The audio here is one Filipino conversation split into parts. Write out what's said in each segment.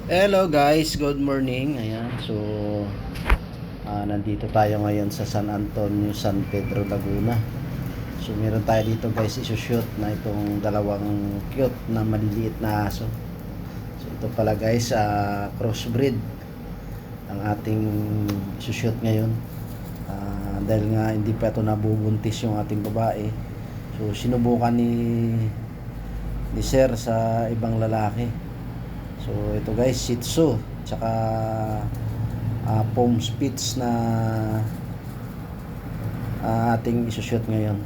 Hello guys, good morning. Ayan, so nandito tayo ngayon sa San Antonio, San Pedro, Laguna. So meron tayo dito guys isushoot na itong dalawang cute na maliliit na aso. So ito pala guys, crossbreed ang ating isushoot ngayon. Dahil nga hindi pa ito nabubuntis yung ating babae. So sinubukan ni Sir sa ibang lalaki. So ito guys, Shih Tzu tsaka Pom Spitz na ating isushoot ngayon.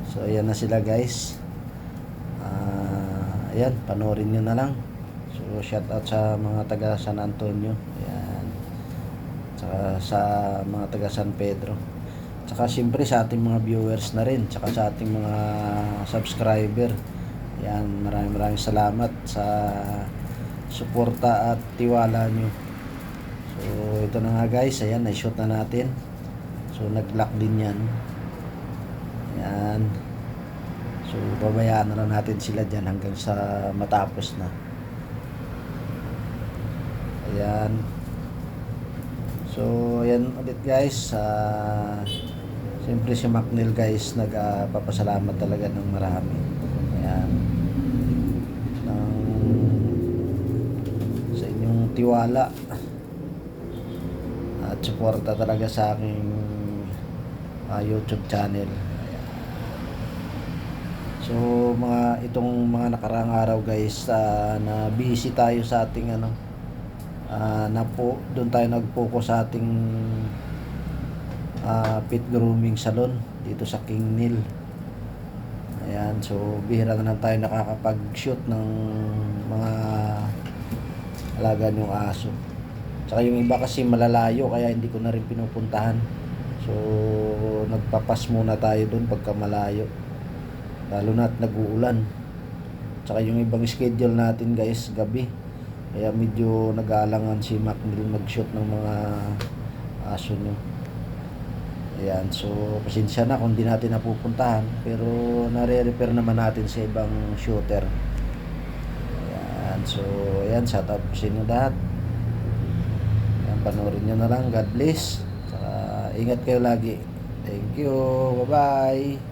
So ayan na sila guys. Ayan, panoorin nyo na lang. So shout out sa mga taga San Antonio. Ayan. Tsaka sa mga taga San Pedro. Tsaka siyempre sa ating mga viewers na rin. Tsaka sa ating mga subscriber. Ayan, maraming salamat sa suporta at tiwala nyo. So ito na nga guys, ayan, na-shoot na natin. So nag-lock din yan. Ayan. So babayaan na lang natin sila dyan hanggang sa matapos na. Ayan. So ayan ulit guys. Siyempre si Macnil guys nagpapasalamat talaga ng marami. Ayan. Tiwala at suporta talaga sa aking YouTube channel. Ayan. So itong mga nakaraang araw guys, na busy tayo sa ating doon tayo nag-focus sa ating pet grooming salon dito sa King Neil. Ayan, so bihira na lang tayo nakakapag-shoot ng mga alaga yung aso. Tsaka yung iba kasi malalayo kaya hindi ko na rin pinupuntahan. So nagpapas muna tayo doon pagka malayo. Lalo na't nag-uulan. Tsaka yung ibang schedule natin guys gabi. Kaya medyo nag-aalangan si Macnil mag-shoot ng mga aso nyo. Ayan, so pasensya na kung di natin napupuntahan. Pero nare-repair naman natin sa ibang shooter. So ayan, shout out po sa inyo lahat. Ayan, panoorin nyo na lang. God bless. Saka ingat kayo lagi. Thank you. Bye bye.